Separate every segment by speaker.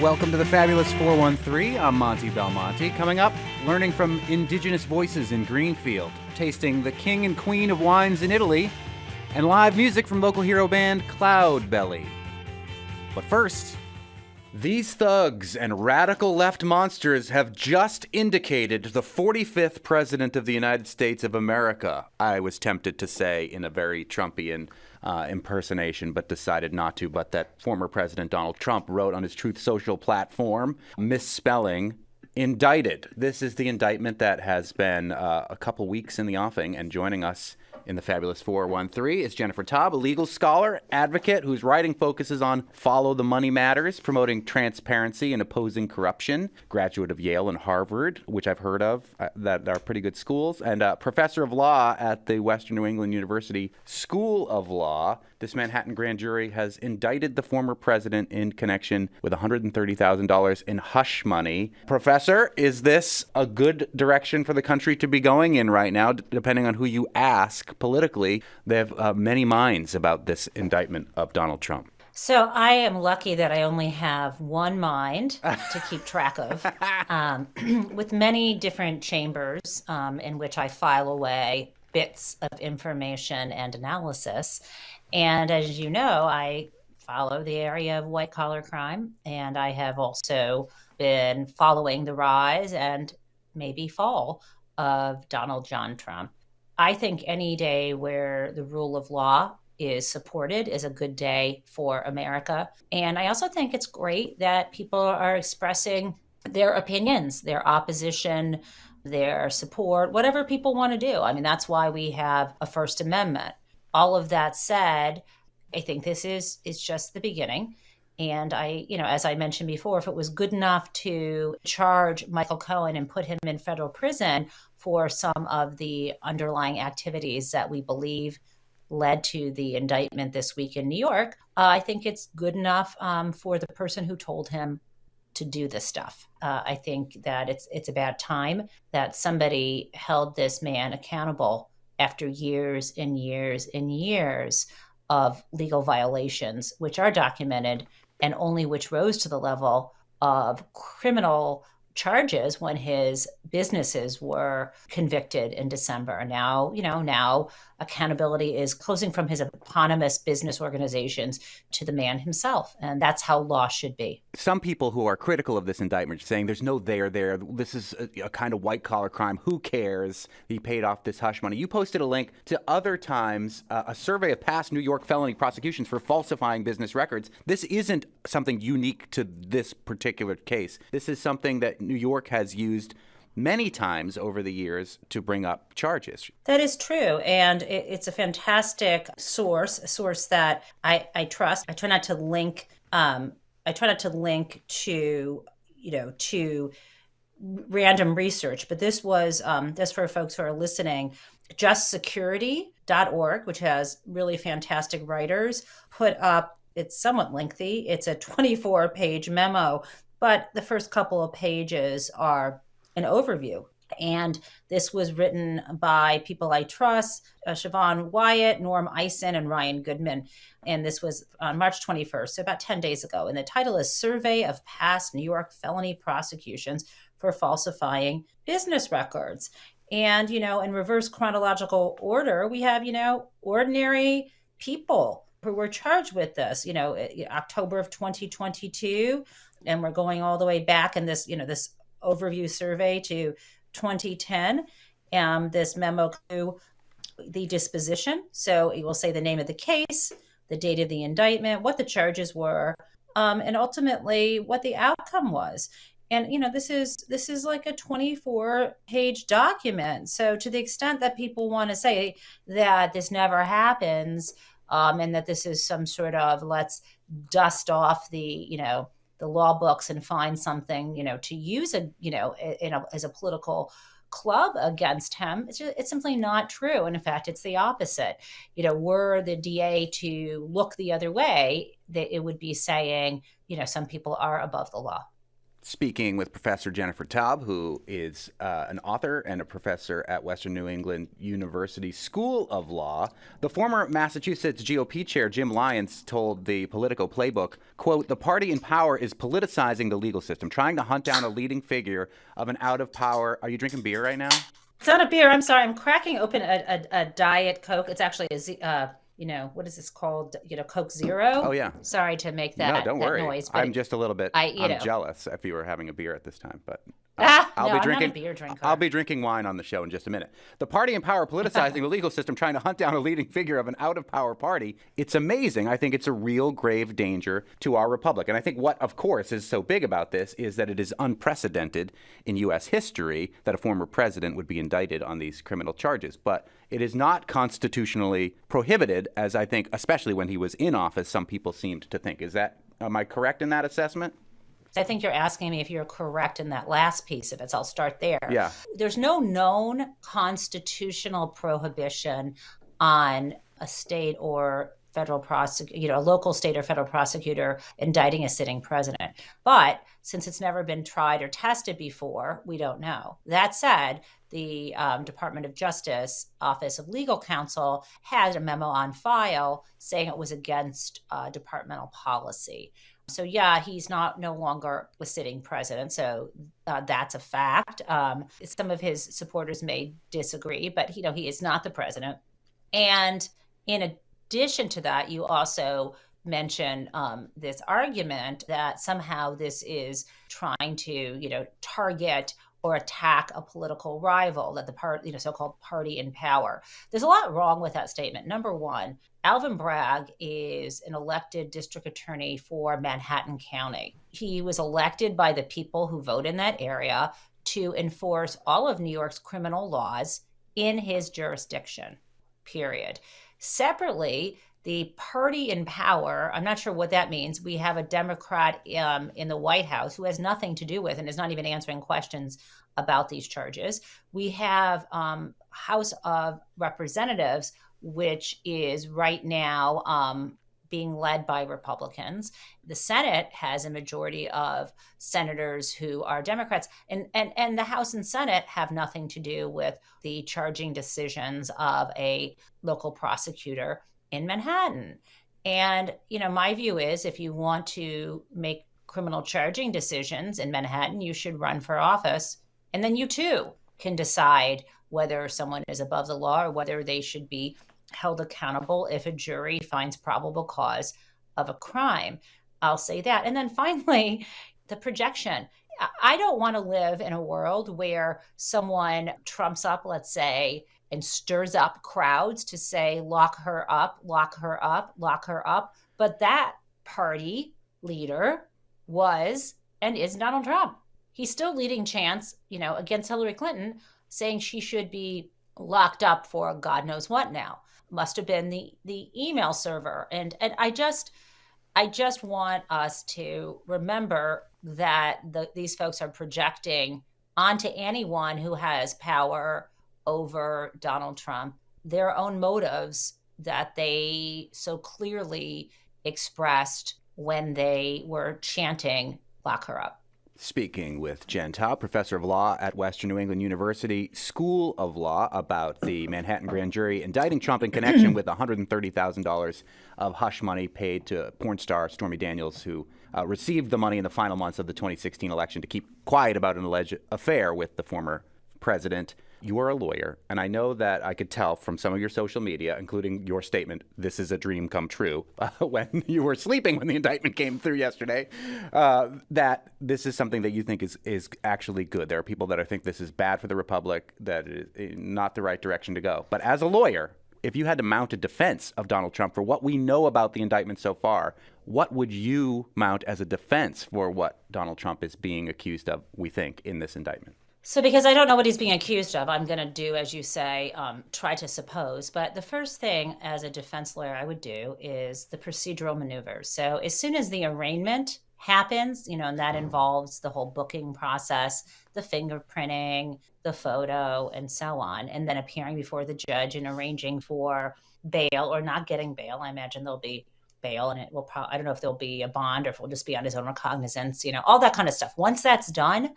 Speaker 1: Welcome to the Fabulous 413. I'm Monte Belmonte. Coming up, learning from Indigenous Voices in Greenfield, tasting the king and queen of wines in Italy, and live music from local hero band Cloudbelly. But first, these thugs and radical left monsters have just indicated the 45th President of the United States of America. I was tempted to say in a very Trumpian impersonation, but decided not to. But that former President Donald Trump wrote on his Truth Social platform, misspelling indicted. This is the indictment that has been a couple weeks in the offing, and joining us in the Fabulous 413 is Jennifer Taub, a legal scholar, advocate whose writing focuses on follow the money matters, promoting transparency and opposing corruption, graduate of Yale and Harvard, which I've heard of, that are pretty good schools, and professor of law at the Western New England University School of Law. This Manhattan grand jury has indicted the former president in connection with $130,000 in hush money. Professor, is this a good direction for the country to be going in right now? Depending on who you ask politically, they have many minds about this indictment of Donald Trump.
Speaker 2: So I am lucky that I only have one mind to keep track of, with many different chambers in which I file away bits of information and analysis. And as you know, I follow the area of white-collar crime, and I have also been following the rise and maybe fall of Donald John Trump. I think any day where the rule of law is supported is a good day for America. And I also think it's great that people are expressing their opinions, their opposition, their support, whatever people want to do. I mean, that's why we have a First Amendment. All of that said, I think this is just the beginning. And as I mentioned before, if it was good enough to charge Michael Cohen and put him in federal prison for some of the underlying activities that we believe led to the indictment this week in New York, I think it's good enough for the person who told him to do this stuff. I think that it's about time that somebody held this man accountable after years and years and years of legal violations, which are documented and only which rose to the level of criminal charges when his businesses were convicted in December. Now accountability is closing from his eponymous business organizations to the man himself. And that's how law should be.
Speaker 1: Some people who are critical of this indictment are saying there's no there. This is a kind of white-collar crime. Who cares? He paid off this hush money. You posted a link to other times, a survey of past New York felony prosecutions for falsifying business records. This isn't something unique to this particular case. This is something that New York has used many times over the years to bring up charges.
Speaker 2: That is true. And it's a fantastic source, a source that I trust. I try not to link to random research, but this was, this for folks who are listening, justsecurity.org, which has really fantastic writers, put up, it's somewhat lengthy. It's a 24-page memo, but the first couple of pages are an overview. And this was written by people I trust, Siobhan Wyatt, Norm Eisen, and Ryan Goodman. And this was on March 21st, so about 10 days ago. And the title is Survey of Past New York Felony Prosecutions for Falsifying Business Records. And, in reverse chronological order, we have, ordinary people who were charged with this, October of 2022. And we're going all the way back in this, this overview survey to 2010. This memo to the disposition. So it will say the name of the case, the date of the indictment, what the charges were, and ultimately what the outcome was. And, this is like a 24-page document. So to the extent that people want to say that this never happens, and that this is some sort of let's dust off the law books and find something, to use as a political club against him. It's simply not true. And in fact, it's the opposite. Were the DA to look the other way, that it would be saying, some people are above the law.
Speaker 1: Speaking with Professor Jennifer Taub, who is an author and a professor at Western New England University School of Law. The former Massachusetts GOP chair, Jim Lyons, told the Politico Playbook, quote, "The party in power is politicizing the legal system, trying to hunt down a leading figure of an out-of-power..." Are you drinking beer right now?
Speaker 2: It's not a beer. I'm sorry. I'm cracking open a Diet Coke. It's actually what is this called? Coke Zero.
Speaker 1: Oh, yeah.
Speaker 2: Sorry to make that,
Speaker 1: no, don't worry.
Speaker 2: noise.
Speaker 1: But I'm just a little bit I'm jealous if you were having a beer at this time. But
Speaker 2: I'm not a beer drinker.
Speaker 1: I'll be drinking wine on the show in just a minute. The party in power politicizing the legal system, trying to hunt down a leading figure of an out-of-power party. It's amazing. I think it's a real grave danger to our republic. And I think what, of course, is so big about this is that it is unprecedented in U.S. history that a former president would be indicted on these criminal charges. But it is not constitutionally prohibited, as I think, especially when he was in office, some people seemed to think. Am I correct in that assessment?
Speaker 2: I think you're asking me if you're correct in that last piece of it. So I'll start there.
Speaker 1: Yeah.
Speaker 2: There's no known constitutional prohibition on a state or federal prosecutor, a local state or federal prosecutor indicting a sitting president. But since it's never been tried or tested before, we don't know. That said, the Department of Justice Office of Legal Counsel had a memo on file saying it was against departmental policy. So yeah, he's no longer a sitting president. So that's a fact. Some of his supporters may disagree, but he is not the president. And in addition to that, you also mentioned this argument that somehow this is trying to target or attack a political rival, that the so-called party in power. There's a lot wrong with that statement. Number one, Alvin Bragg is an elected district attorney for Manhattan County. He was elected by the people who vote in that area to enforce all of New York's criminal laws in his jurisdiction, period. Separately, the party in power, I'm not sure what that means. We have a Democrat in the White House who has nothing to do with and is not even answering questions about these charges. We have House of Representatives, which is right now being led by Republicans. The Senate has a majority of senators who are Democrats, and the House and Senate have nothing to do with the charging decisions of a local prosecutor in Manhattan. And, my view is if you want to make criminal charging decisions in Manhattan, you should run for office. And then you too can decide whether someone is above the law or whether they should be held accountable if a jury finds probable cause of a crime. I'll say that. And then finally, the projection. I don't want to live in a world where someone trumps up, let's say, and stirs up crowds to say, lock her up, lock her up, lock her up. But that party leader was and is Donald Trump. He's still leading chants, against Hillary Clinton, saying she should be locked up for God knows what now. Must have been the email server. And I just want us to remember that these folks are projecting onto anyone who has power over Donald Trump their own motives that they so clearly expressed when they were chanting, lock her up.
Speaker 1: Speaking with Jen Taub, professor of law at Western New England University School of Law, about the Manhattan grand jury indicting Trump in connection with $130,000 of hush money paid to porn star Stormy Daniels, who received the money in the final months of the 2016 election to keep quiet about an alleged affair with the former president. You are a lawyer, and I know that I could tell from some of your social media, including your statement, "This is a dream come true," when you were sleeping when the indictment came through yesterday, that this is something that you think is actually good. There are people that think this is bad for the republic, that it is not the right direction to go. But as a lawyer, if you had to mount a defense of Donald Trump for what we know about the indictment so far, what would you mount as a defense for what Donald Trump is being accused of, we think, in this indictment?
Speaker 2: So because I don't know what he's being accused of, I'm going to do, as you say, try to suppose. But the first thing as a defense lawyer I would do is the procedural maneuvers. So as soon as the arraignment happens, and that involves the whole booking process, the fingerprinting, the photo, and so on, and then appearing before the judge and arranging for bail or not getting bail. I imagine there'll be bail, and it will I don't know if there'll be a bond or if it will just be on his own recognizance, all that kind of stuff. Once that's done,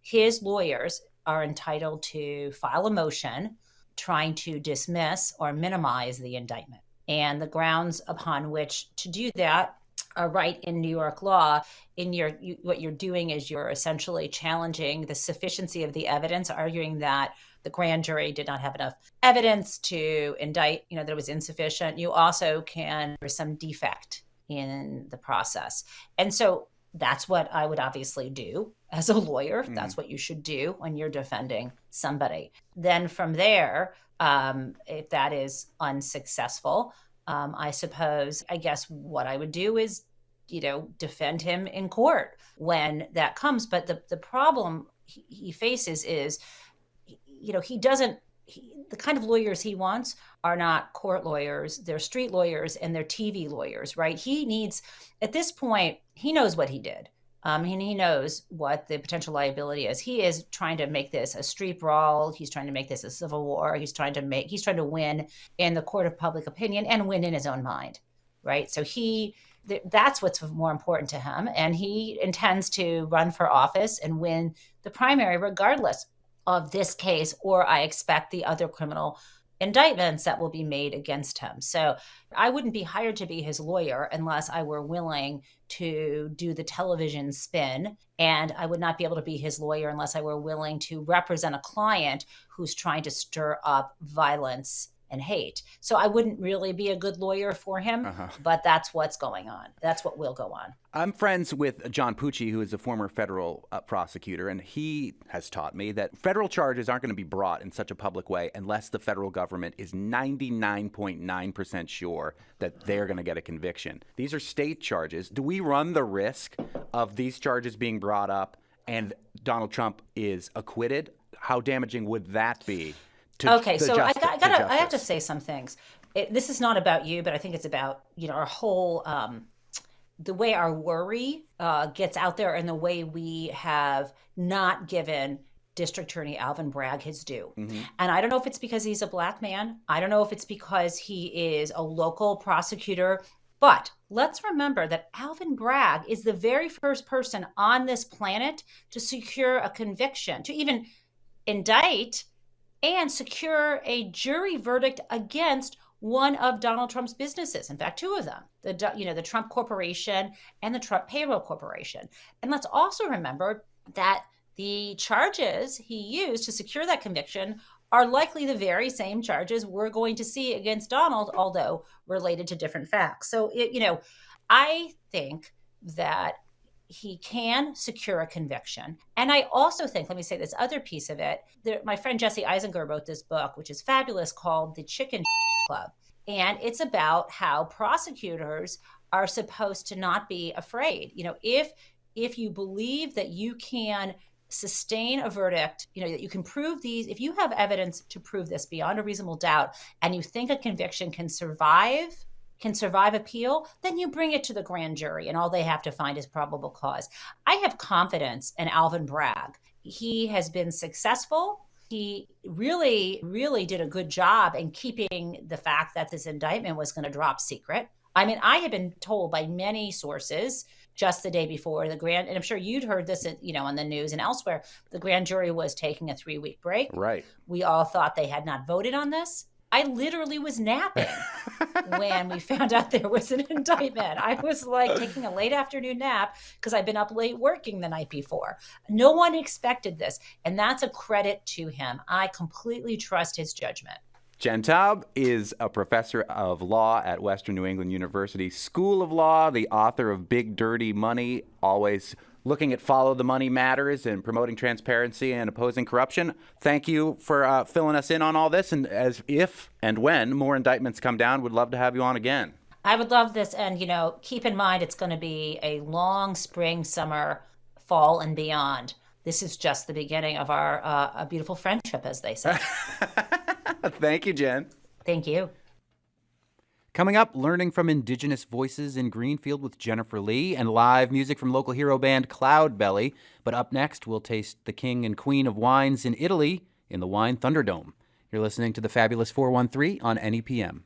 Speaker 2: his lawyers are entitled to file a motion trying to dismiss or minimize the indictment. And the grounds upon which to do that are right in New York law. What you're doing is you're essentially challenging the sufficiency of the evidence, arguing that the grand jury did not have enough evidence to indict, that it was insufficient. You also there's some defect in the process. And so that's what I would obviously do as a lawyer. That's what you should do when you're defending somebody. Then from there, if that is unsuccessful, I guess what I would do is, defend him in court when that comes. But the problem he faces is, the kind of lawyers he wants are not court lawyers. They're street lawyers and they're TV lawyers, right? At this point, he knows what he did. He knows what the potential liability is. He is trying to make this a street brawl. He's trying to make this a civil war. He's trying to win in the court of public opinion and win in his own mind, right? So that's what's more important to him. And he intends to run for office and win the primary regardless of this case, or I expect the other criminal indictments that will be made against him. So I wouldn't be hired to be his lawyer unless I were willing to do the television spin. And I would not be able to be his lawyer unless I were willing to represent a client who's trying to stir up violence and hate. So I wouldn't really be a good lawyer for him, but that's what's going on. That's what will go on.
Speaker 1: I'm friends with John Pucci, who is a former federal prosecutor, and he has taught me that federal charges aren't going to be brought in such a public way unless the federal government is 99.9% sure that they're going to get a conviction. These are state charges. Do we run the risk of these charges being brought up and Donald Trump is acquitted? How damaging would that be?
Speaker 2: Okay, so I have to say some things. This is not about you, but I think it's about our whole the way our worry gets out there and the way we have not given District Attorney Alvin Bragg his due. And I don't know if it's because he's a Black man. I don't know if it's because he is a local prosecutor. But let's remember that Alvin Bragg is the very first person on this planet to secure a conviction, to even indict and secure a jury verdict against one of Donald Trump's businesses. In fact, two of them, the Trump Corporation and the Trump Payroll Corporation. And let's also remember that the charges he used to secure that conviction are likely the very same charges we're going to see against Donald, although related to different facts. So, I think that he can secure a conviction. And I also think, let me say this other piece of it, my friend Jesse Eisinger wrote this book, which is fabulous, called The Chicken Club. And it's about how prosecutors are supposed to not be afraid. If you believe that you can sustain a verdict, that you can prove these, if you have evidence to prove this beyond a reasonable doubt, and you think a conviction can survive appeal, then you bring it to the grand jury and all they have to find is probable cause. I have confidence in Alvin Bragg. He has been successful. He really, really did a good job in keeping the fact that this indictment was going to drop secret. I mean, I had been told by many sources just the day before and I'm sure you'd heard this, on the news and elsewhere, the grand jury was taking a 3-week break.
Speaker 1: Right.
Speaker 2: We all thought they had not voted on this. I literally was napping when we found out there was an indictment. I was like taking a late afternoon nap because I'd been up late working the night before. No one expected this. And that's a credit to him. I completely trust his judgment.
Speaker 1: Jen Taub is a professor of law at Western New England University School of Law, the author of Big Dirty Money, always looking at follow the money matters and promoting transparency and opposing corruption. Thank you for filling us in on all this. And if and when more indictments come down, would love to have you on again.
Speaker 2: I would love this. And, keep in mind, it's going to be a long spring, summer, fall, and beyond. This is just the beginning of our a beautiful friendship, as they say.
Speaker 1: Thank you, Jen.
Speaker 2: Thank you.
Speaker 1: Coming up, learning from Indigenous Voices in Greenfield with Jennifer Lee and live music from local hero band Cloudbelly. But up next, we'll taste the king and queen of wines in Italy in the Wine Thunderdome. You're listening to the Fabulous 413 on NEPM.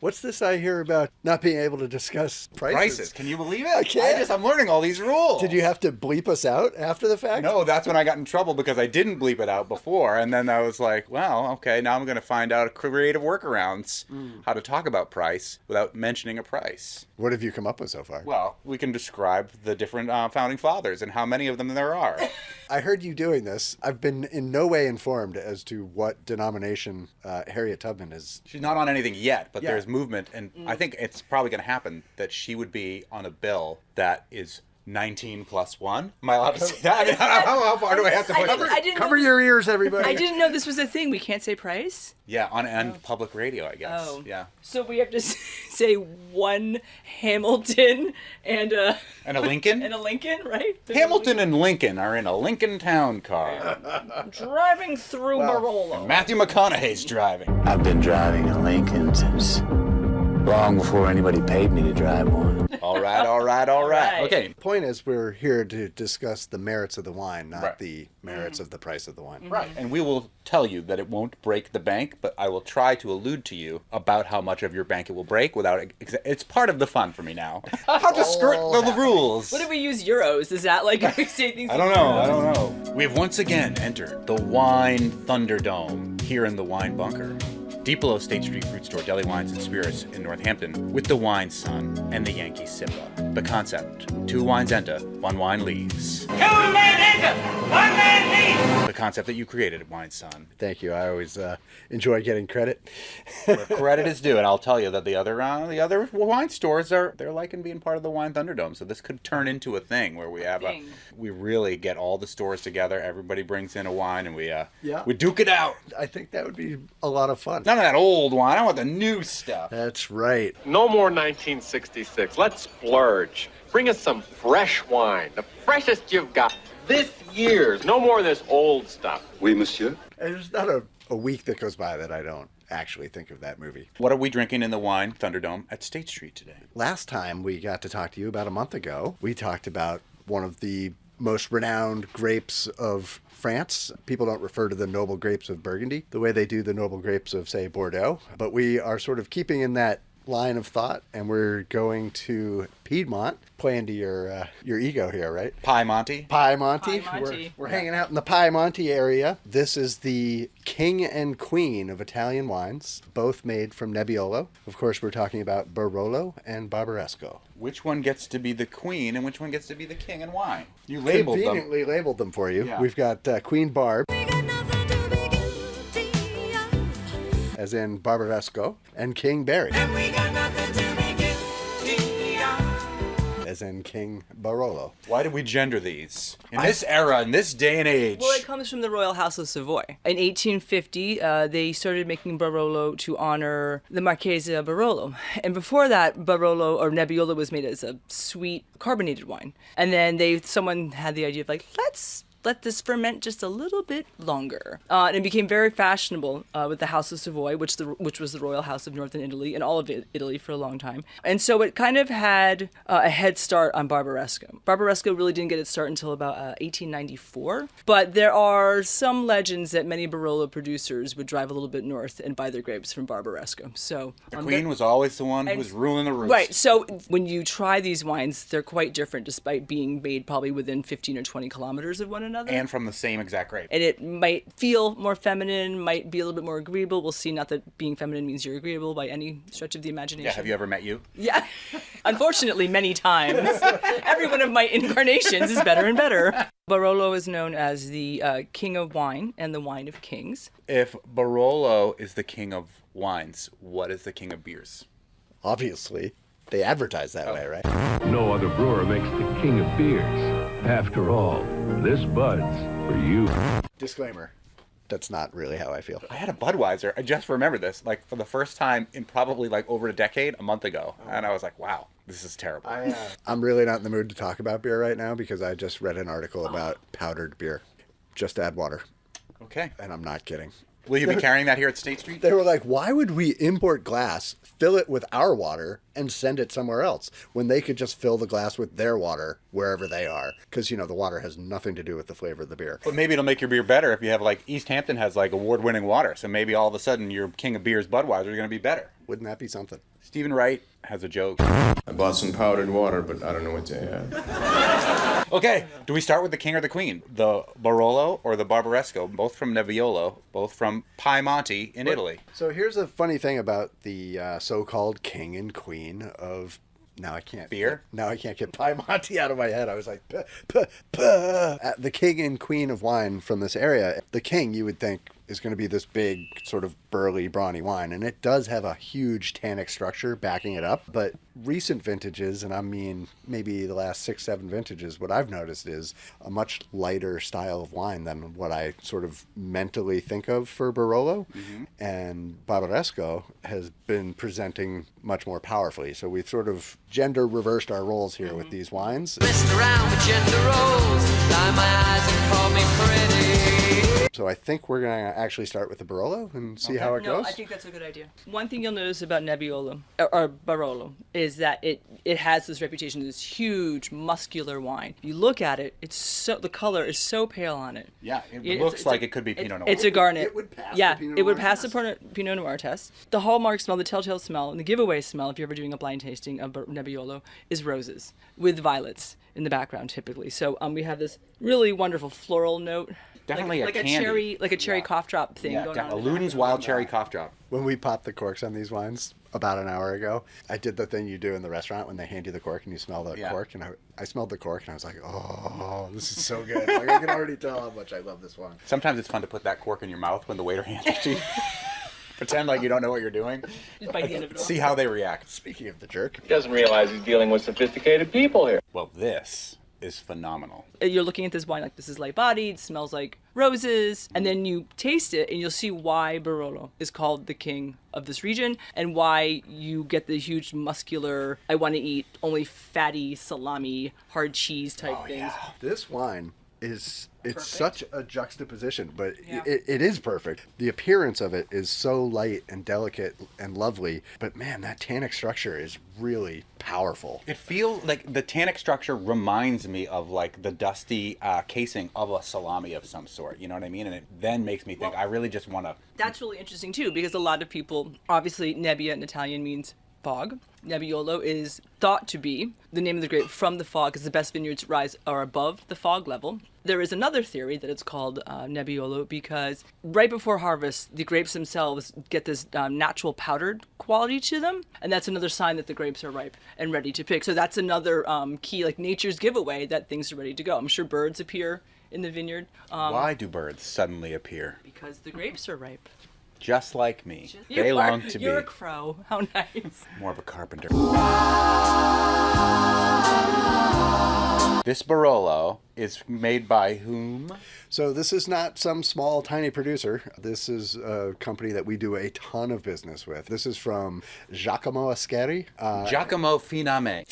Speaker 3: What's this I hear about not being able to discuss prices?
Speaker 1: Can you believe it?
Speaker 3: I can't.
Speaker 1: I'm learning all these rules.
Speaker 3: Did you have to bleep us out after the fact?
Speaker 1: No, that's when I got in trouble because I didn't bleep it out before. And then I was like, well, okay, now I'm going to find out creative workarounds how to talk about price without mentioning a price.
Speaker 3: What have you come up with so far?
Speaker 1: Well, we can describe the different founding fathers and how many of them there are.
Speaker 3: I heard you doing this. I've been in no way informed as to what denomination Harriet Tubman is.
Speaker 1: She's not on anything yet, but
Speaker 3: Yeah.
Speaker 1: there's movement. And I think it's probably going to happen that she would be on a bill that is 19 plus 1. Am I allowed to say that? I mean, how far do I have to put it?
Speaker 3: Cover your ears, everybody.
Speaker 4: I didn't know this was a thing. We can't say price?
Speaker 1: Yeah, on public radio, I guess.
Speaker 4: Oh.
Speaker 1: Yeah.
Speaker 4: So we have to say one Hamilton and a
Speaker 1: Lincoln?
Speaker 4: and a Lincoln, right?
Speaker 1: Hamilton and Lincoln are in a Lincoln town car.
Speaker 4: Driving through Barolo.
Speaker 1: Matthew McConaughey's driving.
Speaker 5: I've been driving a Lincoln since long before anybody paid me to drive one.
Speaker 1: All right. Okay.
Speaker 3: Point is, we're here to discuss the merits of the wine, not
Speaker 1: Right.
Speaker 3: the merits of the price of the wine.
Speaker 1: Right. And we will tell you that it won't break the bank, but I will try to allude to you about how much of your bank it will break without... It's part of the fun for me now. How to skirt the rules.
Speaker 4: What if we use euros? Is that like if we say things?
Speaker 1: I don't know. We have once again entered the Wine Thunderdome here in the Wine Bunker. Deep below State Street Fruit Store, Deli Wines and Spirits in Northampton, with the Wine Sun and the Yankee Sippa. The concept: 2 wines enter, 1 wine leaves.
Speaker 6: 2 men enter, 1 man leaves.
Speaker 1: The concept that you created at Wine Sun.
Speaker 3: Thank you. I always enjoy getting credit.
Speaker 1: Where credit is due, and I'll tell you that the other wine stores they're liking being part of the Wine Thunderdome. So this could turn into a thing where we have we really get all the stores together. Everybody brings in a wine, and we duke it out.
Speaker 3: I think that would be a lot of fun.
Speaker 1: None of that old wine. I want the new stuff.
Speaker 3: That's right.
Speaker 7: No more 1966. Let's splurge. Bring us some fresh wine. The freshest you've got. This year's. No more of this old stuff.
Speaker 8: Oui, monsieur.
Speaker 3: And there's not a week that goes by that I don't actually think of that movie.
Speaker 1: What are we drinking in the Wine Thunderdome at State Street today?
Speaker 3: Last time we got to talk to you about a month ago, we talked about one of the most renowned grapes of France. People don't refer to the noble grapes of Burgundy the way they do the noble grapes of, say, Bordeaux. But we are sort of keeping in that line of thought, and we're going to Piedmont. Play into your ego here, right?
Speaker 1: Monte.
Speaker 3: Monte.
Speaker 4: Monte.
Speaker 3: We're hanging out in the Monte area. This is the king and queen of Italian wines, both made from Nebbiolo. Of course, we're talking about Barolo and Barbaresco.
Speaker 1: Which one gets to be the queen and which one gets to be the king in wine? You labeled them.
Speaker 3: Conveniently labeled them for you.
Speaker 1: Yeah.
Speaker 3: We've got Queen Barb, as in Barbaresco, and King Barry, as in King Barolo.
Speaker 1: Why did we gender these? In this era, in this day and age.
Speaker 4: Well, it comes from the Royal House of Savoy. In 1850, they started making Barolo to honor the Marchese of Barolo. And before that, Barolo or Nebbiolo was made as a sweet carbonated wine. And then someone had the idea of let's let this ferment just a little bit longer. And it became very fashionable with the House of Savoy, which was the royal house of northern Italy and all of Italy for a long time. And so it kind of had a head start on Barbaresco. Barbaresco really didn't get its start until about 1894. But there are some legends that many Barolo producers would drive a little bit north and buy their grapes from Barbaresco. So
Speaker 1: the queen was always the one who was ruling the roost.
Speaker 4: Right. So when you try these wines, they're quite different despite being made probably within 15 or 20 kilometers of one another.
Speaker 1: And from the same exact grape.
Speaker 4: And it might feel more feminine, might be a little bit more agreeable. We'll see. Not that being feminine means you're agreeable by any stretch of the imagination.
Speaker 1: Yeah, have you ever met you?
Speaker 4: Yeah. Unfortunately, many times. Every one of my incarnations is better and better. Barolo is known as the king of wine and the wine of kings.
Speaker 1: If Barolo is the king of wines, what is the king of beers?
Speaker 3: Obviously. They advertise that way, right?
Speaker 9: No other brewer makes the king of beers. After all, this bud's for you.
Speaker 3: Disclaimer. That's not really how I feel.
Speaker 1: I had a Budweiser. I just remember this, for the first time in probably over a decade, a month ago. And I was like, wow, this is terrible.
Speaker 3: I'm really not in the mood to talk about beer right now because I just read an article about powdered beer. Just add water.
Speaker 1: Okay.
Speaker 3: And I'm not kidding.
Speaker 1: Will you be carrying that here at State Street?
Speaker 3: They were like, why would we import glass, fill it with our water, and send it somewhere else when they could just fill the glass with their water wherever they are? Because, the water has nothing to do with the flavor of the beer.
Speaker 1: But maybe it'll make your beer better if you have, East Hampton has, award-winning water. So maybe all of a sudden your king of beers, Budweiser, is going to be better.
Speaker 3: Wouldn't that be something?
Speaker 1: Stephen Wright has a joke.
Speaker 8: I bought some powdered water, but I don't know what to add.
Speaker 1: Okay, do we start with the king or the queen? The Barolo or the Barbaresco, both from Nebbiolo, both from Monte in Italy.
Speaker 3: So here's a funny thing about the so-called king and queen of... Now I can't get Piemonte out of my head. I was like, the king and queen of wine from this area. The king, you would think, is going to be this big, sort of burly, brawny wine, and it does have a huge tannic structure backing it up. But recent vintages, and I mean maybe the last 6-7 vintages, what I've noticed is a much lighter style of wine than what I sort of mentally think of for Barolo. Mm-hmm. And Barbaresco has been presenting much more powerfully. So we've sort of gender reversed our roles here with these wines.
Speaker 10: Messed around with gender roles, lie my eyes and call me pretty.
Speaker 3: So I think we're going to actually start with the Barolo and see how it goes.
Speaker 4: No, I think that's a good idea. One thing you'll notice about Nebbiolo, or Barolo, is that it has this reputation as this huge, muscular wine. If you look at it, the color is so pale on it.
Speaker 1: Yeah, it looks like it could be Pinot Noir.
Speaker 4: It's a garnet.
Speaker 3: It would pass the Pinot Noir
Speaker 4: it would pass
Speaker 3: test.
Speaker 4: the Pinot Noir test. The hallmark smell, the telltale smell, and the giveaway smell, if you're ever doing a blind tasting of Nebbiolo, is roses with violets in the background typically. So we have this really wonderful floral note.
Speaker 1: Definitely
Speaker 4: like
Speaker 1: a
Speaker 4: a
Speaker 1: candy.
Speaker 4: cherry cough drop thing going on.
Speaker 1: A Luden's Wild Cherry Cough Drop.
Speaker 3: When we popped the corks on these wines about an hour ago, I did the thing you do in the restaurant when they hand you the cork and you smell the cork. And I smelled the cork and I was like, oh, this is so good. Like, I can already tell how much I love this wine.
Speaker 1: Sometimes it's fun to put that cork in your mouth when the waiter hands it to you. Pretend like you don't know what you're doing.
Speaker 4: Just bite the end of it off.
Speaker 1: See how they react.
Speaker 3: Speaking of the jerk.
Speaker 7: He doesn't realize he's dealing with sophisticated people here.
Speaker 1: Well, this is phenomenal.
Speaker 4: You're looking at this wine like this is light-bodied, smells like roses, and then you taste it and you'll see why Barolo is called the king of this region and why you get the huge muscular, I want to eat only fatty salami, hard cheese type things.
Speaker 3: Yeah. This wine it's such a juxtaposition, but it is perfect. The appearance of it is so light and delicate and lovely, but man, that tannic structure is really powerful.
Speaker 1: It feels like the tannic structure reminds me of like the dusty casing of a salami of some sort, you know what I mean? And it then makes me think, I really just want to...
Speaker 4: That's really interesting too, because a lot of people, obviously Nebbia in Italian means fog. Nebbiolo is thought to be the name of the grape from the fog, because the best vineyards are above the fog level. There is another theory that it's called Nebbiolo because right before harvest, the grapes themselves get this natural powdered quality to them, and that's another sign that the grapes are ripe and ready to pick. So that's another key, like nature's giveaway that things are ready to go. I'm sure birds appear in the vineyard.
Speaker 1: Why do birds suddenly appear?
Speaker 4: Because the grapes are ripe.
Speaker 1: Just like me. They long to be.
Speaker 4: You're a crow. How nice.
Speaker 1: More of a carpenter. This Barolo is made by whom?
Speaker 3: So this is not some small, tiny producer. This is a company that we do a ton of business with. This is from Giacomo Ascari.
Speaker 1: Giacomo Finame.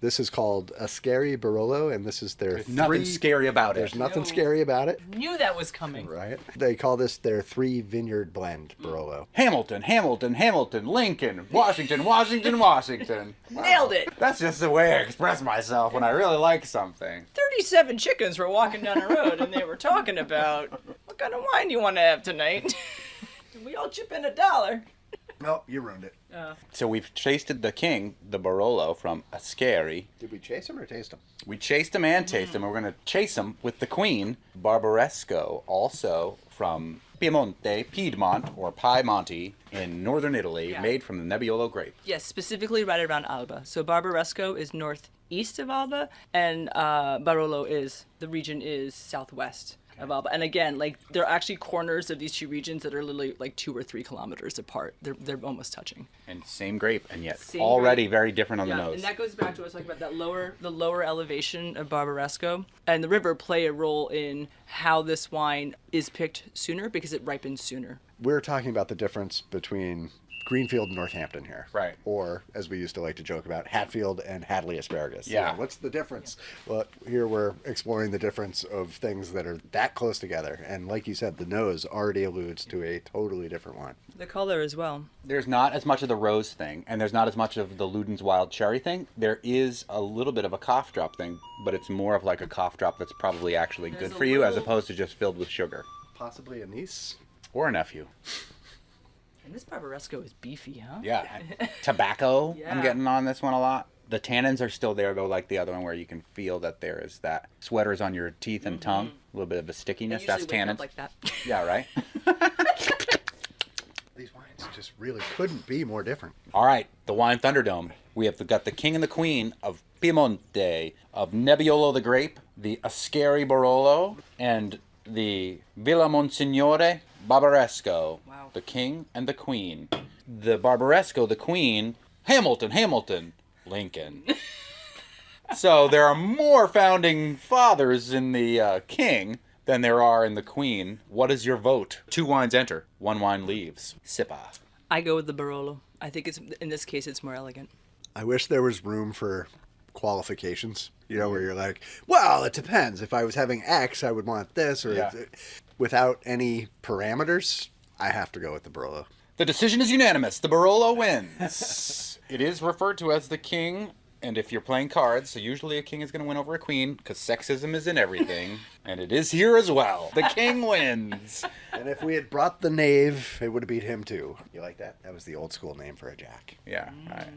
Speaker 3: This is called Ascari Barolo, and this is their
Speaker 1: Nothing scary about it.
Speaker 3: There's nothing scary about it.
Speaker 4: Knew that was coming.
Speaker 3: Right. They call this their 3 vineyard blend Barolo.
Speaker 1: Hamilton, Hamilton, Hamilton, Lincoln, Washington, Washington, Washington.
Speaker 4: Nailed it.
Speaker 1: That's just the way I express myself when I really like something.
Speaker 4: 37 chickens were walking down the road and they were talking about what kind of wine you want to have tonight. We all chip in $1.
Speaker 3: No, you ruined it.
Speaker 1: So we've tasted the king, the Barolo from Ascari.
Speaker 3: Did we chase him or taste him?
Speaker 1: We chased him and tasted him. We're going to chase him with the queen, Barbaresco, also from Piemonte, Piedmont, or Piemonte in northern Italy, made from the Nebbiolo grape.
Speaker 4: Yes, specifically right around Alba. So Barbaresco is northeast of Alba, and Barolo the region is southwest of Alba. And again, like there are actually corners of these two regions that are literally like 2 or 3 kilometers apart. They're almost touching.
Speaker 1: And same grape, and yet
Speaker 4: Same
Speaker 1: already
Speaker 4: grape.
Speaker 1: very different on the nose.
Speaker 4: And that goes back to what I was talking about, the lower elevation of Barbaresco. And the river play a role in how this wine is picked sooner because it ripens sooner.
Speaker 3: We're talking about the difference between Greenfield and Northampton here.
Speaker 1: Right.
Speaker 3: Or, as we used to like to joke about, Hatfield and Hadley asparagus.
Speaker 1: Yeah.
Speaker 3: What's the difference? Well, here we're exploring the difference of things that are that close together. And like you said, the nose already alludes to a totally different wine.
Speaker 4: The color as well.
Speaker 1: There's not as much of the rose thing, and there's not as much of the Luden's Wild Cherry thing. There is a little bit of a cough drop thing, but it's more of like a cough drop that's probably actually good for you as opposed to just filled with sugar.
Speaker 3: Possibly a niece?
Speaker 1: Or a nephew.
Speaker 4: And this Barbaresco is beefy, huh?
Speaker 1: Yeah. Tobacco,
Speaker 4: Yeah.
Speaker 1: I'm getting on this one a lot. The tannins are still there, though, like the other one, where you can feel that there is that sweaters on your teeth and tongue. A little bit of a stickiness.
Speaker 4: I
Speaker 1: That's
Speaker 4: usually wake up
Speaker 1: tannins.
Speaker 4: like that.
Speaker 1: Yeah, right?
Speaker 3: These wines just really couldn't be more different.
Speaker 1: All right, the Wine Thunderdome. We have got the king and the queen of Piemonte, of Nebbiolo the grape, the Ascari Barolo, and the Villa Monsignore Barbaresco.
Speaker 4: Wow.
Speaker 1: The king and the queen. The Barbaresco, the queen, Hamilton, Lincoln. So there are more founding fathers in the king than there are in the queen. What is your vote? 2 wines enter, 1 wine leaves. Sippa.
Speaker 4: I go with the Barolo. I think in this case it's more elegant.
Speaker 3: I wish there was room for qualifications, where you're like, well, it depends. If I was having X, I would want this, or
Speaker 1: Yeah.
Speaker 3: without any parameters, I have to go with the Barolo.
Speaker 1: The decision is unanimous. The Barolo wins. It is referred to as the king, and if you're playing cards, so usually a king is going to win over a queen, because sexism is in everything, and it is here as well. The king wins.
Speaker 3: And if we had brought the knave, it would have beat him too. You like that? That was the old school name for a jack.
Speaker 1: Yeah, right.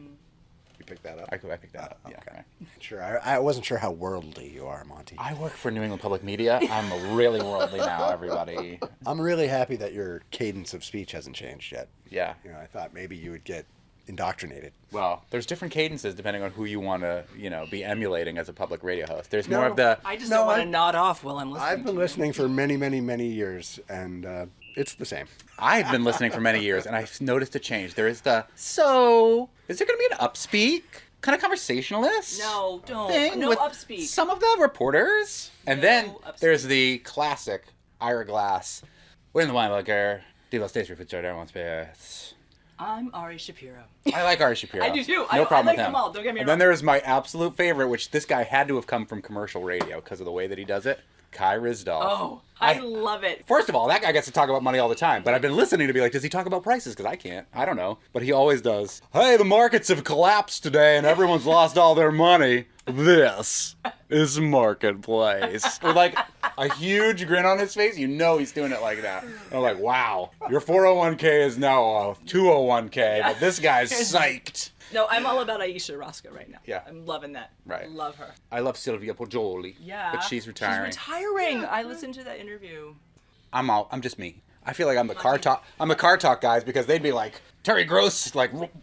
Speaker 3: You picked that up?
Speaker 1: I picked that up. Yeah,
Speaker 3: okay.
Speaker 1: right.
Speaker 3: Sure. I wasn't sure how worldly you are, Monty.
Speaker 1: I work for New England Public Media. I'm really worldly now, everybody.
Speaker 3: I'm really happy that your cadence of speech hasn't changed yet.
Speaker 1: Yeah.
Speaker 3: I thought maybe you would get indoctrinated.
Speaker 1: Well, there's different cadences depending on who you want to, be emulating as a public radio host. There's more of the...
Speaker 4: I just don't want to nod off while I'm listening.
Speaker 3: I've been listening for many, many, many years, and it's the same.
Speaker 1: I've been listening for many years, and I've noticed a change. There is the, so, is there going to be an upspeak? Kind of conversationalist?
Speaker 4: No, don't.
Speaker 1: Thing
Speaker 4: No
Speaker 1: with
Speaker 4: upspeak.
Speaker 1: some of the reporters. And
Speaker 4: No
Speaker 1: then
Speaker 4: upspeak.
Speaker 1: there's the classic Ira Glass. We're in the wine bunker. De los States Refrigerator, everyone's best.
Speaker 4: I'm Ari Shapiro.
Speaker 1: I like Ari Shapiro.
Speaker 4: I do too.
Speaker 1: No
Speaker 4: I
Speaker 1: problem
Speaker 4: like
Speaker 1: with him.
Speaker 4: them all. Don't get me
Speaker 1: And
Speaker 4: wrong.
Speaker 1: then there's my absolute favorite, which this guy had to have come from commercial radio because of the way that he does it. Kai Risdolf.
Speaker 4: Oh, I love it.
Speaker 1: First of all, that guy gets to talk about money all the time, but I've been listening to be like, does he talk about prices? Because I can't. I don't know. But he always does. Hey, the markets have collapsed today and everyone's lost all their money. This is Marketplace. With like a huge grin on his face. He's doing it like that. And I'm like, wow, your 401k is now a 201k, but this guy's psyched.
Speaker 4: No, I'm all about Aisha Rosca right now.
Speaker 1: Yeah.
Speaker 4: I'm loving that.
Speaker 1: Right.
Speaker 4: Love her.
Speaker 1: I love Sylvia Poggioli.
Speaker 4: Yeah.
Speaker 1: But she's retiring.
Speaker 4: She's retiring. I listened to that interview.
Speaker 1: I'm just me. I feel like I'm the car talk. I'm the car talk guys because they'd be like, Terry Gross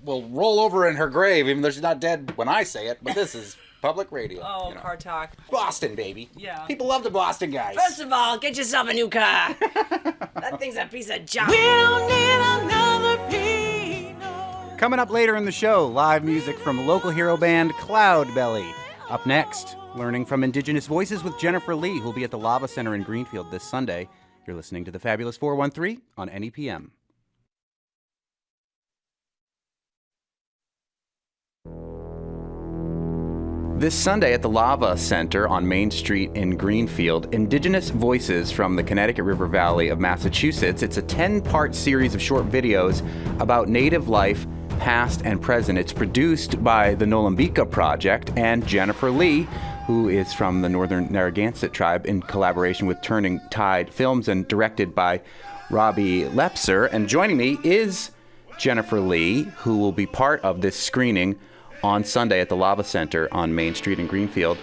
Speaker 1: will roll over in her grave even though she's not dead when I say it. But this is public radio.
Speaker 4: Oh, car talk.
Speaker 1: Boston, baby.
Speaker 4: Yeah.
Speaker 1: People love the Boston guys.
Speaker 4: First of all, get yourself a new car. That thing's a piece of junk.
Speaker 10: We don't need another Pinot.
Speaker 1: Coming up later in the show, live music from local hero band Cloudbelly. Up next, learning from Indigenous Voices with Jennifer Lee, who'll be at the Lava Center in Greenfield this Sunday. You're listening to the Fabulous 413 on NEPM. This Sunday at the Lava Center on Main Street in Greenfield, Indigenous Voices from the Connecticut River Valley of Massachusetts. It's a 10-part series of short videos about Native life, past and present. It's produced by the Nolambika Project and Jennifer Lee, who is from the Northern Narragansett Tribe, in collaboration with Turning Tide Films, and directed by Robbie Lepser. And joining me is Jennifer Lee, who will be part of this screening on Sunday at the Lava Center on Main Street in Greenfield.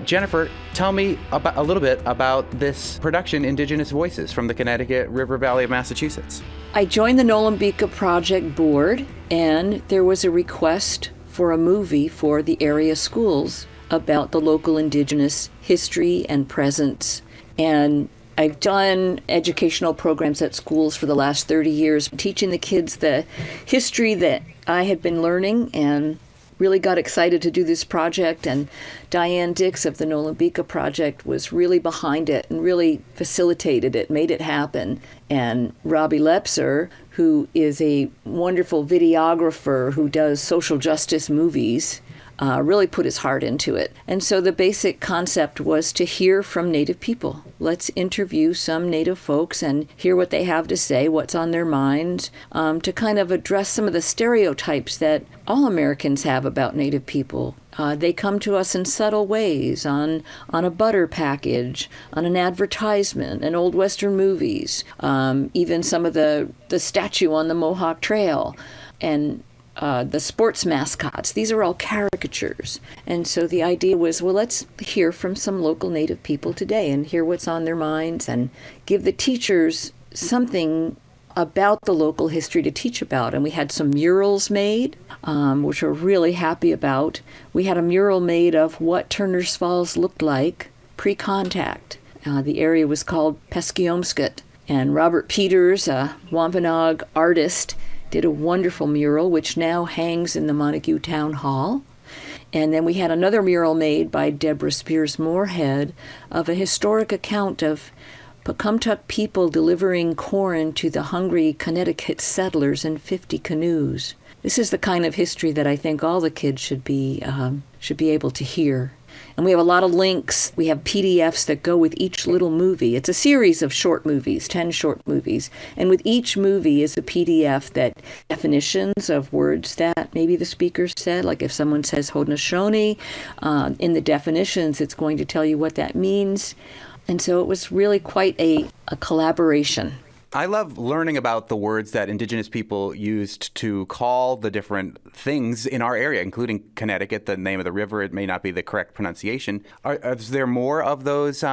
Speaker 1: Jennifer, tell me a little bit about this production, Indigenous Voices, from the Connecticut River Valley of Massachusetts.
Speaker 11: I joined the Nolambika Project board, and there was a request for a movie for the area schools about the local Indigenous history and presence. And I've done educational programs at schools for the last 30 years, teaching the kids the history that I had been learning, and really got excited to do this project. And Diane Dix of the Nolambika Project was really behind it and really facilitated it, made it happen. And Robbie Lepser, who is a wonderful videographer who does social justice movies, really put his heart into it. And so the basic concept was to hear from Native people. Let's interview some Native folks and hear what they have to say, what's on their minds, to kind of address some of the stereotypes that all Americans have about Native people. They come to us in subtle ways, on a butter package, on an advertisement, in old Western movies, even some of the statue on the Mohawk Trail, and the sports mascots. These are all caricatures. And so the idea was, well, let's hear from some local Native people today and hear what's on their minds and give the teachers something about the local history to teach about. And we had some murals made, which we're really happy about. We had a mural made of what Turner's Falls looked like pre-contact. The area was called Peskiomskut. And Robert Peters, a Wampanoag artist, did a wonderful mural, which now hangs in the Montague Town Hall. And then we had another mural made by Deborah Spears Moorhead of a historic account of Pecumtuck people delivering corn to the hungry Connecticut settlers in 50 canoes. This is the kind of history that I think all the kids should be able to hear. And we have a lot of links. We have PDFs that go with each little movie. It's a series of short movies, 10 short movies. And with each movie is a PDF that definitions of words that maybe the speaker said. Like if someone says Haudenosaunee, in the definitions, it's going to tell you what that means. And so it was really quite a collaboration.
Speaker 1: I love learning about the words that Indigenous people used to call the different things in our area, including Connecticut, the name of the river. It may not be the correct pronunciation. Is there more of those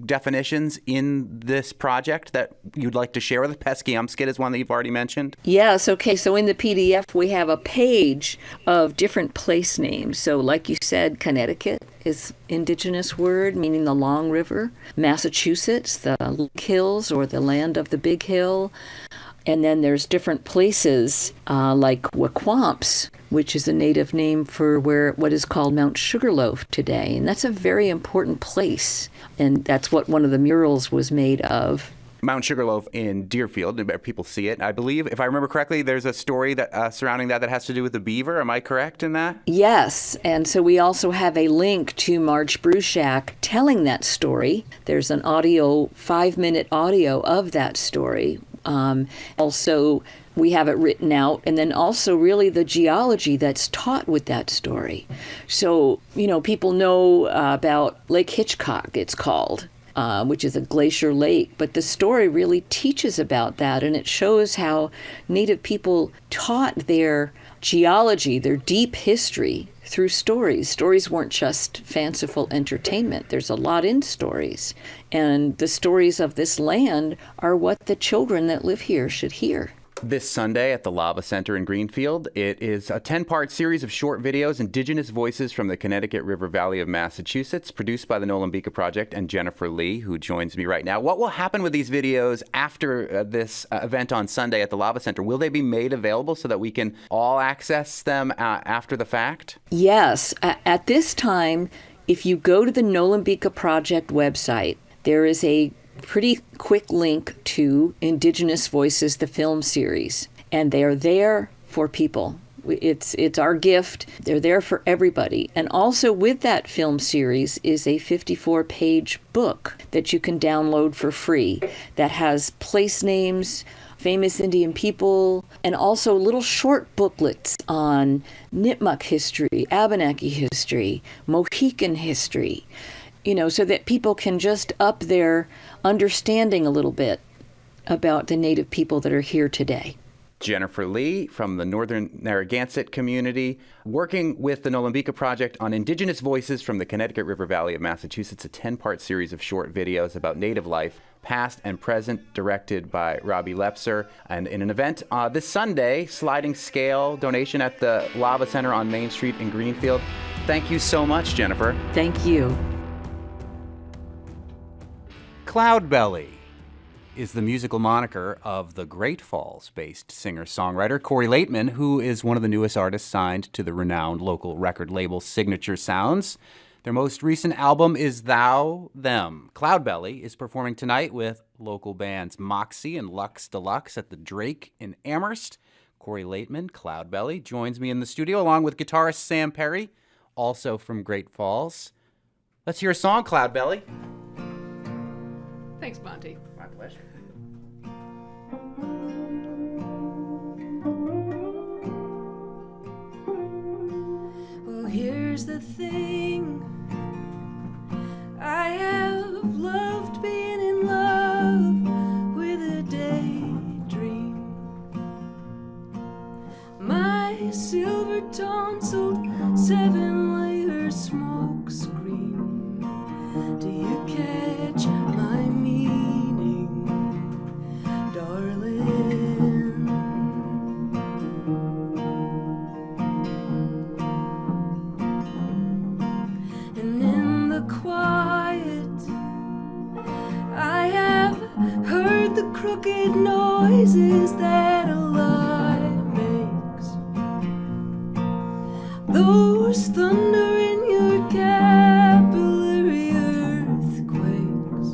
Speaker 1: definitions in this project that you'd like to share with us? Peskiomskut is one that you've already mentioned.
Speaker 11: Yes, okay. So in the PDF, we have a page of different place names. So like you said, Connecticut is Indigenous word, meaning the Long River. Massachusetts, the Hills, or the land of the Big Hill. And then there's different places like Waquamps, which is a native name for what is called Mount Sugarloaf today. And that's a very important place. And that's what one of the murals was made of.
Speaker 1: Mount Sugarloaf in Deerfield. People see it. I believe, if I remember correctly, there's a story that surrounding that has to do with the beaver. Am I correct in that?
Speaker 11: Yes. And so we also have a link to Marge Bruchac telling that story. There's an 5-minute audio of that story. Also, we have it written out, and then also really the geology that's taught with that story. So, people know about Lake Hitchcock, it's called. Which is a glacier lake. But the story really teaches about that, and it shows how Native people taught their geology, their deep history, through stories. Stories weren't just fanciful entertainment. There's a lot in stories. And the stories of this land are what the children that live here should hear.
Speaker 1: This Sunday at the Lava Center in Greenfield, it is a 10-part series of short videos, Indigenous Voices from the Connecticut River Valley of Massachusetts, produced by the Nolambika Project and Jennifer Lee, who joins me right now. What will happen with these videos after this event on Sunday at the Lava Center? Will they be made available so that we can all access them after the fact?
Speaker 11: Yes. At this time, if you go to the Nolambika Project website, there is a pretty quick link to Indigenous Voices, the film series. And they are there for people. It's our gift. They're there for everybody. And also with that film series is a 54-page book that you can download for free that has place names, famous Indian people, and also little short booklets on Nipmuc history, Abenaki history, Mohican history, so that people can just up their understanding a little bit about the Native people that are here today.
Speaker 1: Jennifer Lee from the Northern Narragansett community, working with the Nolambika Project on Indigenous Voices from the Connecticut River Valley of Massachusetts, a 10-part series of short videos about Native life, past and present, directed by Robbie Lepser. And in an event this Sunday, sliding scale donation at the Lava Center on Main Street in Greenfield. Thank you so much, Jennifer.
Speaker 11: Thank you.
Speaker 1: Cloudbelly is the musical moniker of the Great Falls-based singer-songwriter Corey Laitman, who is one of the newest artists signed to the renowned local record label Signature Sounds. Their most recent album is Thou, Them. Cloudbelly is performing tonight with local bands Moxie and Lux Deluxe at the Drake in Amherst. Corey Laitman, Cloudbelly, joins me in the studio along with guitarist Sam Perry, also from Great Falls. Let's hear a song, Cloudbelly.
Speaker 12: Thanks, Monte.
Speaker 1: My pleasure.
Speaker 13: Well, here's the thing. I have loved being in love with a daydream. My silver tonsiled 7-layer smoke screen. Do you catch my meaning, darling? And in the quiet, I have heard the crooked noises that a lie makes. Those thunder in your capillary earthquakes,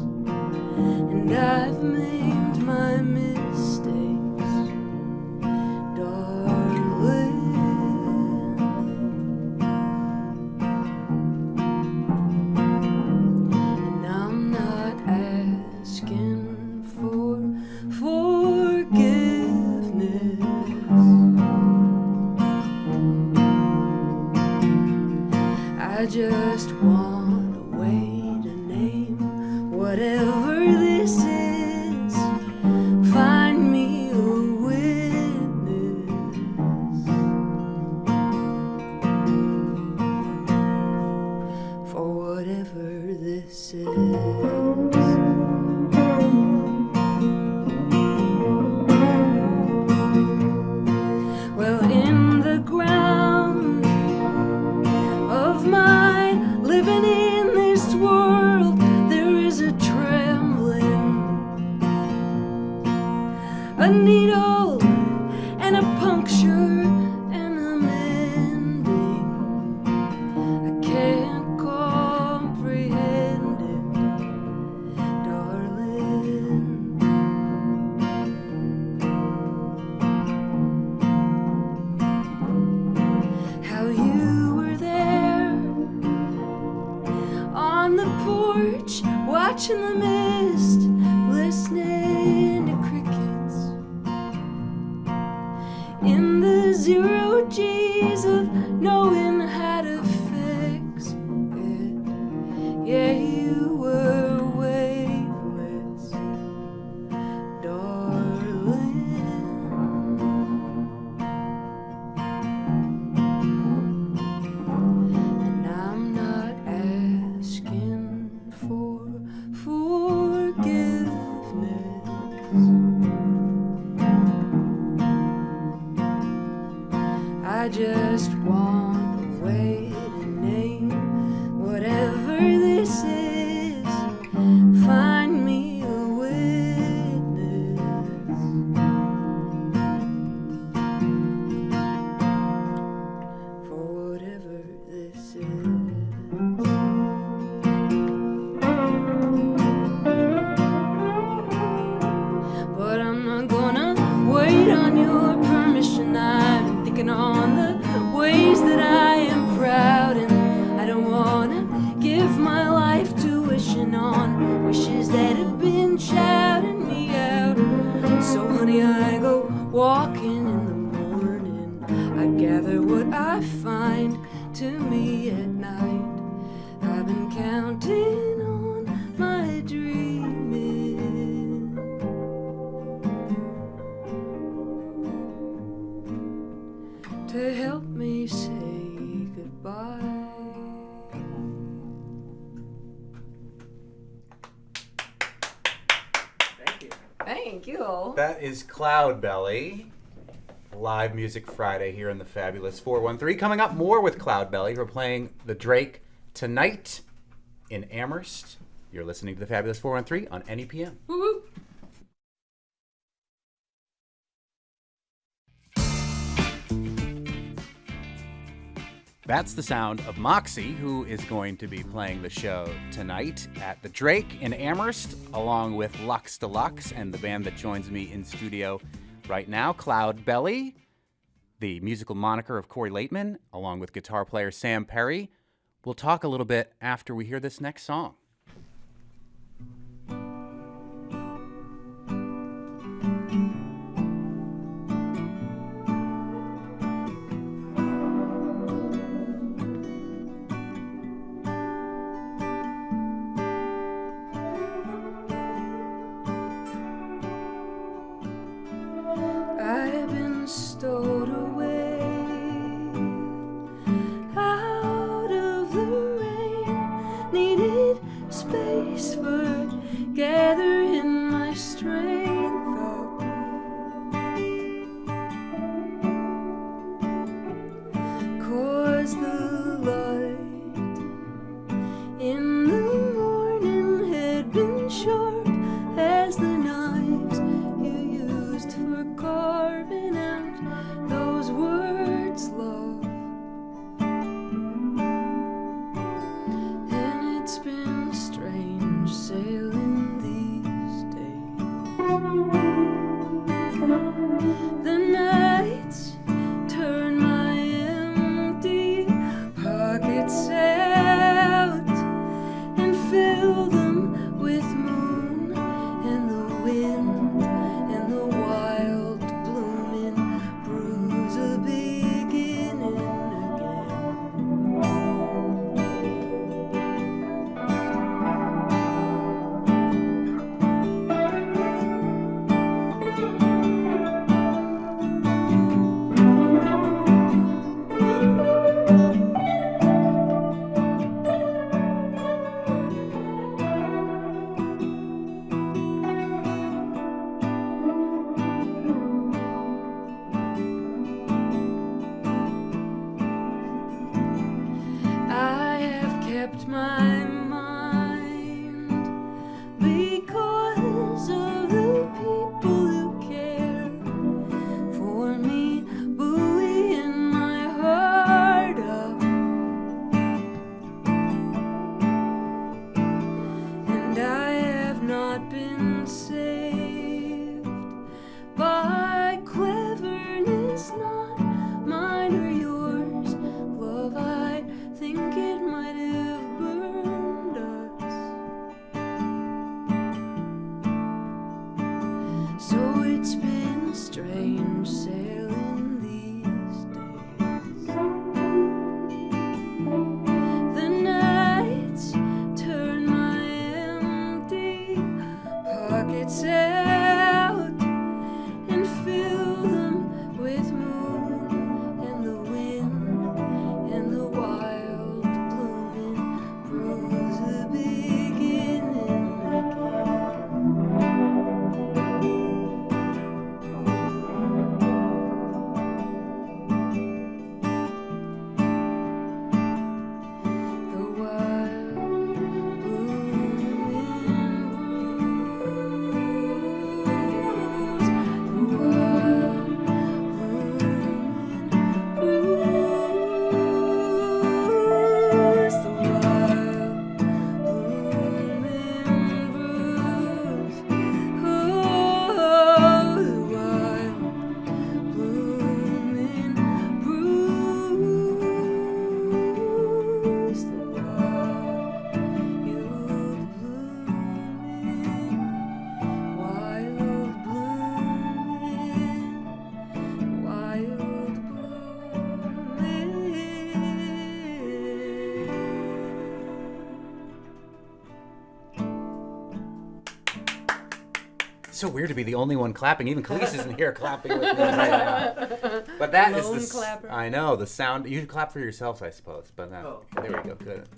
Speaker 13: and I've made my mistakes, darling. And I'm not asking for forgiveness. I just want a way to name whatever this is. Find me a witness for whatever this is. Well, in the ground of my living in this world, there is a trembling, a needle and a puncture and a mending. I can't comprehend it, darling. How you were there on the porch, watching the mist, listening to crickets, in the 0 G's of knowing how to fix it. Yeah, you were weightless, darling. And I'm not asking for forgiveness. I just want a way to name whatever this is. Find me a witness for whatever this is. But I'm not gonna wait on your permission. I've been thinking on the ways that I am proud, and I don't wanna give my life tuition on wishes that have been shouting me out. So honey, I go walking in the morning, I gather what I find to me at night. I've been counting on my dreaming to help me say goodbye.
Speaker 12: Thank you.
Speaker 1: That is Cloudbelly. Live Music Friday here in the fabulous 413. Coming up, more with Cloudbelly. We're playing the Drake tonight in Amherst. You're listening to the fabulous 413 on NEPM.
Speaker 12: Woo-woo.
Speaker 1: That's the sound of Moxie, who is going to be playing the show tonight at the Drake in Amherst, along with Lux Deluxe and the band that joins me in studio right now, Cloudbelly. the musical moniker of Corey Laitman, along with guitar player Sam Perry. We'll talk a little bit after we hear this next song.
Speaker 13: I've been stowed away out of the rain, needed space for gathering my strength up. 'Cause the light in the morning had been sharp as the knives you used for carving out those words, love. And it's been strange sailing these days. The nights turn my empty pockets out and fill them with moon and the wind and the wild blooming bruise a beginning I have kept my mind because of the people who care for me, buoying my heart up. And I have not been saved by cleverness, not mine or yours. Love, I think it might have burned us. So it's been strange sailing these days. The nights turn my empty pockets out and fill them with moon and the wind and the wild blooming bruise a beginning again. The wild blooming bruise, the wild blooming bruise, the wild blooming bruise, oh, the wild blooming bruise, the wild blooming, wild blooming, wild
Speaker 1: So weird to be the only one clapping. Even Khalees isn't here clapping with me right now. But that is
Speaker 12: Lone
Speaker 1: the
Speaker 12: clapper.
Speaker 1: I know the sound. You clap for yourselves, I suppose. But there we go. Good.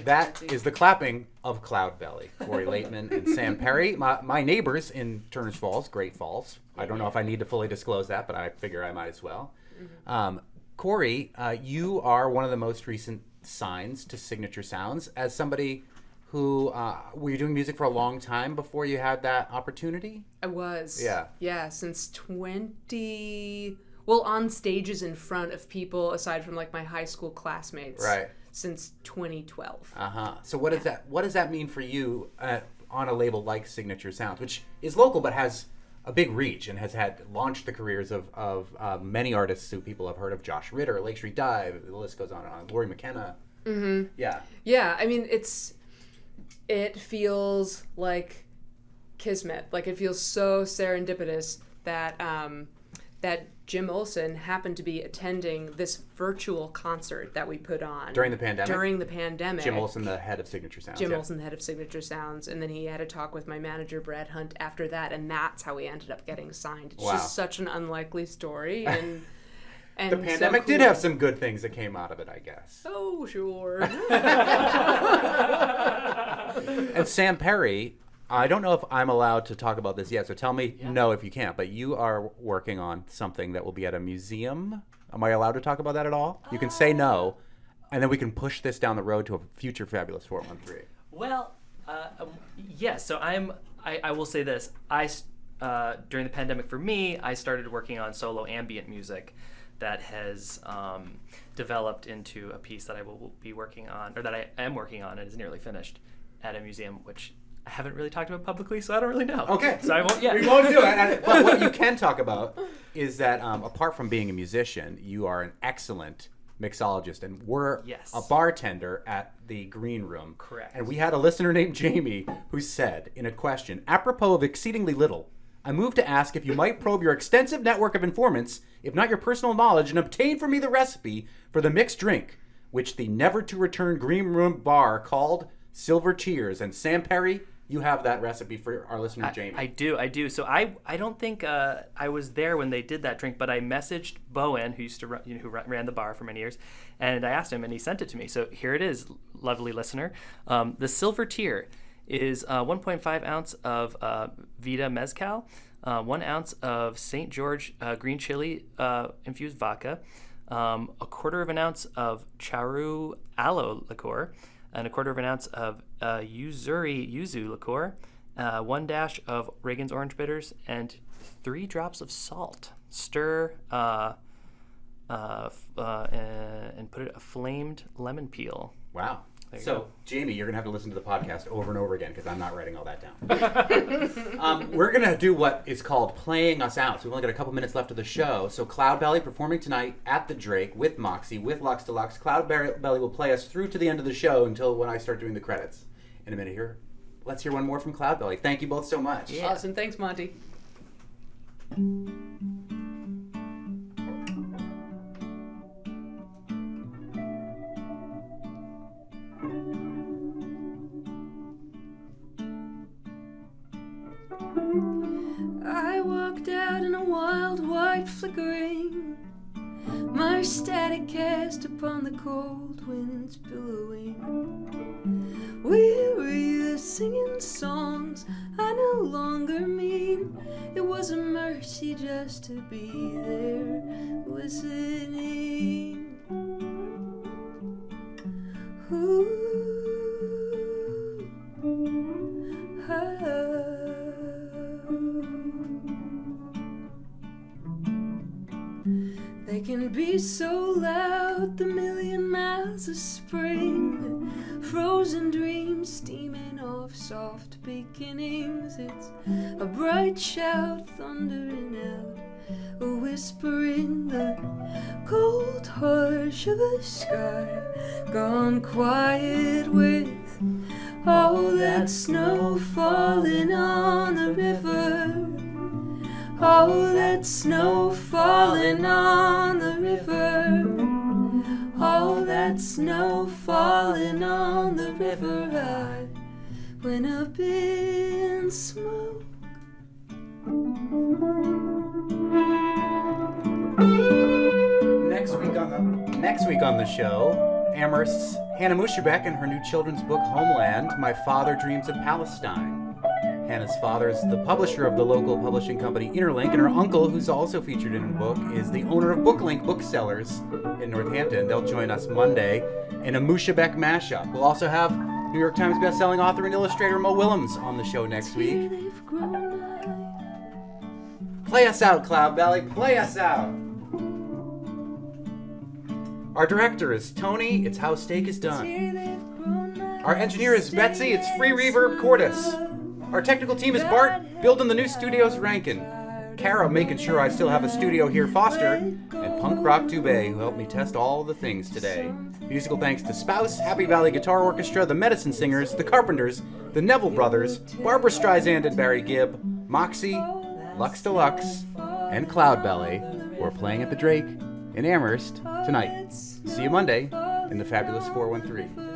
Speaker 1: That is the clapping of Cloudbelly. Corey Laitman and Sam Perry, my neighbors in Turners Falls, Great Falls. I don't know if I need to fully disclose that, but I figure I might as well. Corey, you are one of the most recent signs to Signature Sounds. As somebody who were you doing music for a long time before you had that opportunity?
Speaker 12: I was.
Speaker 1: Yeah.
Speaker 12: Yeah, since 20. Well, on stages in front of people aside from like my high school classmates.
Speaker 1: Right.
Speaker 12: Since 2012.
Speaker 1: So what does that mean for you on a label like Signature Sounds, which is local but has a big reach and has launched the careers of many artists who people have heard of. Josh Ritter, Lake Street Dive, the list goes on and on. Lori McKenna.
Speaker 12: Mm-hmm.
Speaker 1: Yeah.
Speaker 12: Yeah, I mean, it feels like kismet. Like, it feels so serendipitous that that Jim Olsen happened to be attending this virtual concert that we put on.
Speaker 1: During the pandemic? Jim Olsen, the head of Signature Sounds.
Speaker 12: Olsen, the head of Signature Sounds. And then he had a talk with my manager, Brad Hunt, after that, and that's how we ended up getting signed. It's just such an unlikely story. And
Speaker 1: the pandemic did have some good things that came out of it, I guess.
Speaker 12: Oh, sure.
Speaker 1: And Sam Perry, I don't know if I'm allowed to talk about this yet, so tell me no if you can't, but you are working on something that will be at a museum. Am I allowed to talk about that at all? You can say no, and then we can push this down the road to a future Fabulous 413.
Speaker 14: Well, yes, so I will say this. During the pandemic for me, I started working on solo ambient music that has developed into a piece that I will be working on, or that I am working on and is nearly finished at a museum, which I haven't really talked about publicly, so I don't really know.
Speaker 1: Okay.
Speaker 14: So I won't yet.
Speaker 1: We won't do it. But what you can talk about is that apart from being a musician, you are an excellent mixologist and were a bartender at the Green Room.
Speaker 14: Correct.
Speaker 1: And we had a listener named Jamie who said in a question, apropos of exceedingly little, I moved to ask if you might probe your extensive network of informants, if not your personal knowledge, and obtain for me the recipe for the mixed drink, which the never-to-return Green Room bar called Silver Cheers. And Sam Perry, you have that recipe for our listener, Jamie.
Speaker 14: I do. So I don't think I was there when they did that drink, but I messaged Bowen, who used to who ran the bar for many years, and I asked him, and he sent it to me. So here it is, lovely listener. The Silver Tier is 1.5 ounce of Vita Mezcal, 1 ounce of St. George green chili infused vodka, a quarter of an ounce of Charu aloe liqueur, and a quarter of an ounce of Yuzuri yuzu liqueur, 1 dash of Reagan's orange bitters, and 3 drops of salt. Stir and put it a flamed lemon peel.
Speaker 1: Wow. So, Jamie, you're going to have to listen to the podcast over and over again because I'm not writing all that down. We're going to do what is called playing us out. So we've only got a couple minutes left of the show. So Cloudbelly performing tonight at the Drake with Moxie, with Lux Deluxe. Cloudbelly will play us through to the end of the show until when I start doing the credits in a minute here. Let's hear one more from Cloudbelly. Thank you both so much.
Speaker 12: Yeah. Awesome. Thanks, Monty.
Speaker 13: I walked out in a wild white flickering, my static cast upon the cold winds billowing. Weary of singing songs I no longer mean. It was a mercy just to be there listening. Ooh, They can be so loud, the million miles of spring, frozen dreams steaming off soft beginnings. It's a bright shout thundering out, a whisper in the cold hush of a sky gone quiet with all that snow falling on the river. All that snow falling on the river. All that snow falling on the river. I went up in smoke.
Speaker 1: Next week on the show, Amherst's Hannah Mushabek and her new children's book Homeland, My Father Dreams of Palestine. Hannah's father is the publisher of the local publishing company Interlink, and her uncle, who's also featured in the book, is the owner of Booklink Booksellers in Northampton. They'll join us Monday in a Mushabek mashup. We'll also have New York Times bestselling author and illustrator Mo Willems on the show next week. Play us out, Cloudbelly. Play us out. Our director is Tony. It's How Steak is Done. Our engineer is Betsy. It's Free Reverb Cordis. Our technical team is Bart, building the new studios Rankin. Kara making sure I still have a studio here, Foster, and Punk Rock Dubé, who helped me test all the things today. Musical thanks to Spouse, Happy Valley Guitar Orchestra, the Medicine Singers, the Carpenters, the Neville Brothers, Barbara Streisand and Barry Gibb, Moxie, Lux Deluxe, and Cloudbelly, who are playing at the Drake in Amherst tonight. See you Monday in the Fabulous 413.